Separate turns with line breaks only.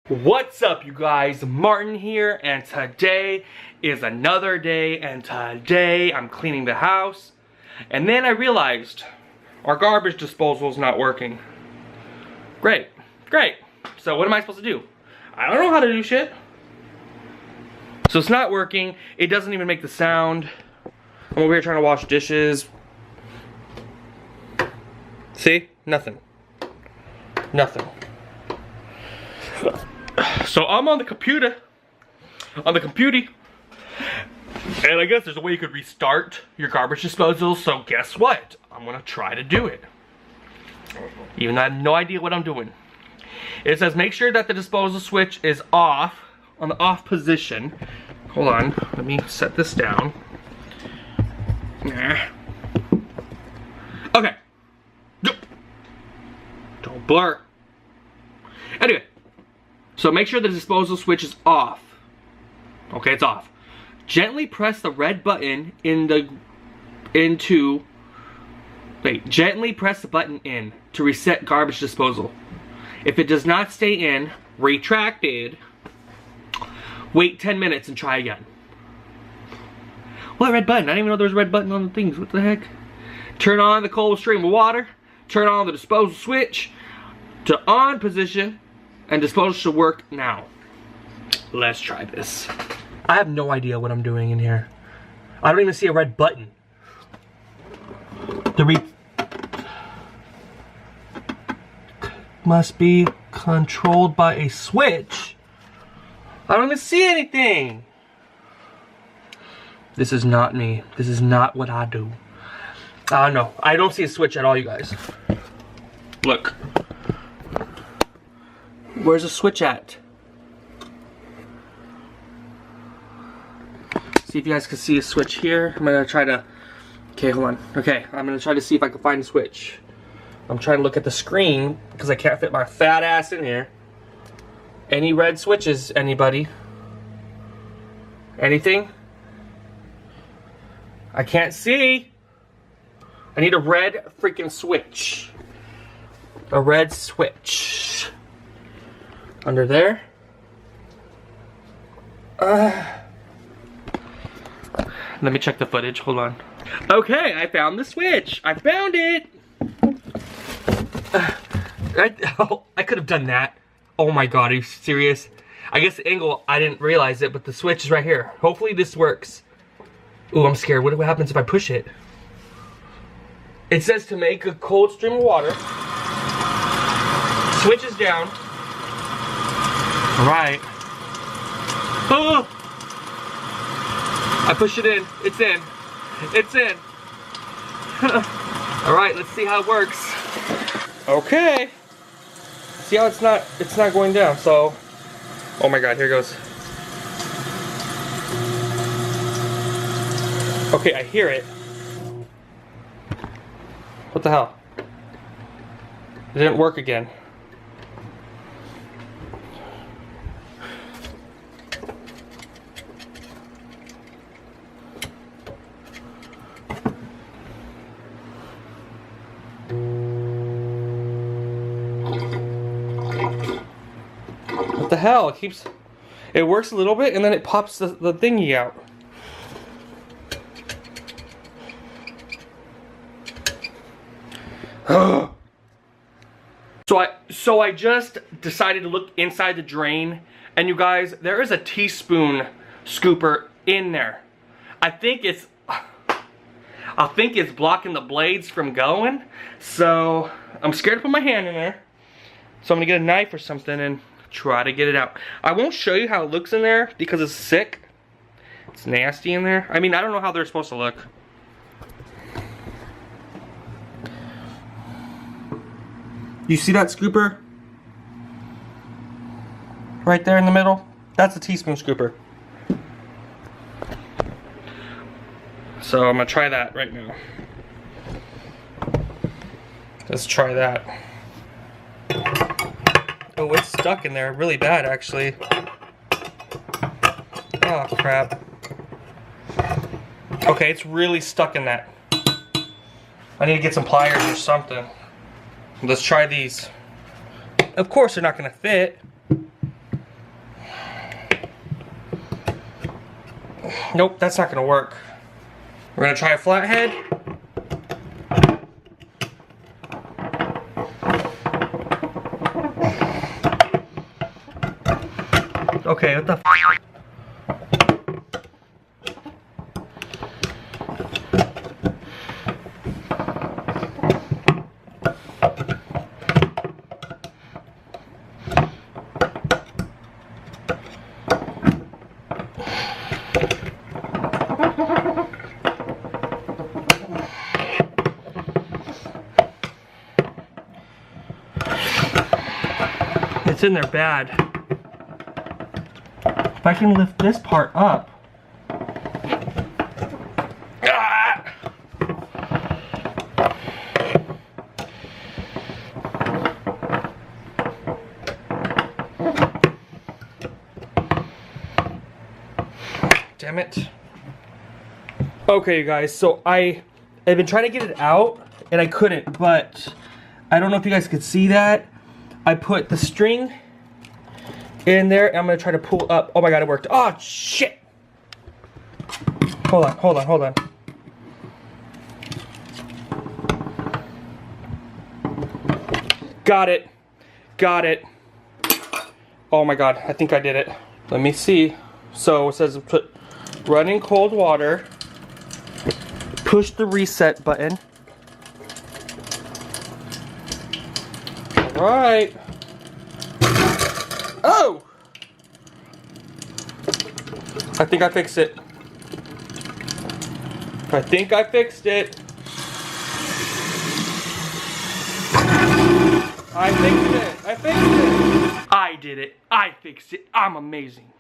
What's up, you guys? Martin here, and today is another day, and today I'm cleaning the house, and then I realized our garbage disposal is not working. Great. So what am I supposed to do? I don't know how to do shit. So it's not working. It doesn't even make the sound. I'm over here trying to wash dishes. See? Nothing. So I'm on the computer, and I guess there's a way you could restart your garbage disposal, so guess what? I'm gonna try to do it. Even though I have no idea what I'm doing. It says make sure that the disposal switch is off, on the off position. Hold on, let me set this down. Okay. Don't blur. Anyway. So make sure the disposal switch is off. Okay, it's off. Gently press the red button gently press the button in to reset garbage disposal. If it does not stay in, retracted, wait 10 minutes and try again. What red button? I didn't even know there was a red button on the things. What the heck? Turn on the cold stream of water. Turn on the disposal switch to on position. And disposal should work now. Let's try this. I have no idea what I'm doing in here. I don't even see a red button. Must be controlled by a switch. I don't even see anything. This is not me. This is not what I do. No, I don't see a switch at all, you guys. Look. Where's the switch at? See if you guys can see a switch here. I'm gonna try to... Okay, hold on. Okay, I'm gonna try to see if I can find a switch. I'm trying to look at the screen because I can't fit my fat ass in here. Any red switches, anybody? Anything? I can't see. I need a red freaking switch. A red switch. Under there. Let me check the footage. Hold on. Okay, I found the switch. I found it. I could have done that. Oh my god, are you serious? I guess the angle, I didn't realize it, but the switch is right here. Hopefully this works. Ooh, I'm scared. What happens if I push it? It says to make a cold stream of water. Switch is down. Alright. Oh! I push it in. It's in. It's in. Alright, let's see how it works. Okay. See how it's not going down, so. Oh my god, here goes. Okay, I hear it. What the hell? It didn't work again. What the hell? It works a little bit and then it pops the thingy out. So I just decided to look inside the drain, and you guys, there is a teaspoon scooper in there. I think it's blocking the blades from going, so I'm scared to put my hand in there. So I'm gonna get a knife or something and try to get it out. I won't show you how it looks in there because it's sick. It's nasty in there. I mean, I don't know how they're supposed to look. You see that scooper? Right there in the middle? That's a teaspoon scooper. So I'm gonna try that right now. Let's try that. Oh, it's stuck in there really bad, actually. Oh, crap. Okay, it's really stuck in that. I need to get some pliers or something. Let's try these. Of course they're not gonna fit. Nope, that's not gonna work. We're gonna try a flathead. Okay, what the f? It's in there bad. If I can lift this part up. Ah! Damn it. Okay, you guys, so I've been trying to get it out and I couldn't, but I don't know if you guys could see that. I put the string in there and I'm gonna try to pull up. Oh my god, it worked. Oh shit! Hold on, hold on, hold on. Got it. Got it. Oh my god, I think I did it. Let me see. So it says put running cold water, push the reset button. Alright. Oh! I think I fixed it. I think I fixed it. I fixed it. I fixed it. I did it. I fixed it. I'm amazing.